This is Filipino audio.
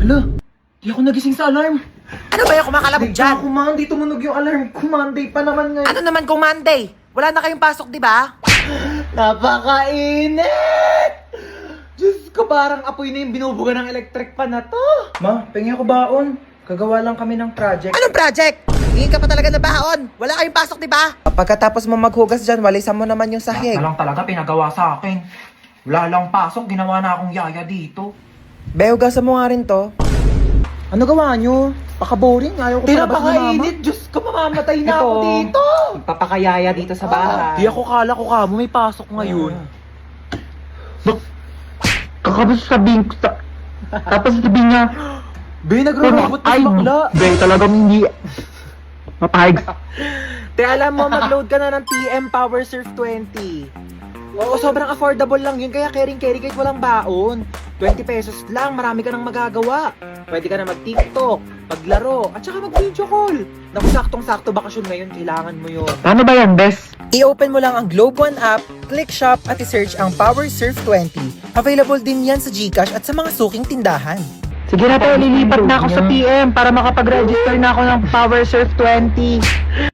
Hala, di ako nagising sa alarm. Ano ba yung kumakalabog dyan? Kumanday, tumunog yung alarm. Kumanday pa naman ngayon. Ano naman kung Monday? Wala na kayong pasok, di ba? Napakainit! Diyos ko, parang apoy na yung binubuga ng electric pan na to. Ma, pengi ako baon. Kagawa lang kami ng project. Anong project? Hingin ka pa talaga na baon. Wala kayong pasok, di ba? Pagkatapos mo maghugas dyan, walisan mo naman yung sahig. Lang talaga pinagawa sa akin. Wala lang pasok, ginawa na akong yaya dito. Be, hugasan mo nga rin to. Ano gawa nyo? Paka-boring, ayaw ko sa labas ni mama. Pinapakainit, Diyos ko, mamamatay na ako dito. Magpapakayaya dito sa bahay. Di ako kala ko kamo, may pasok ngayon. Kakabos sabihin ko sa... Tapos sabihin niya, Be, nagro-robot na bakla. Be, talagang hindi... Mapahig. Te, alam mo, mag-load ka na ng TM Power Surf 20. Oo, sobrang affordable lang yun, kaya carry kahit walang baon. 20 pesos lang, marami ka nang magagawa. Pwede ka na mag-TikTok, maglaro, at saka mag-video call. Naku, saktong-sakto bakasyon ngayon, kailangan mo yun. Paano ba yan, Bes? I-open mo lang ang Globe One app, click shop at i-search ang Power Surf 20. Available din yan sa GCash at sa mga suking tindahan. Sige na tayo, lilipat na ako sa PM para makapag-register na ako ng Power Surf 20.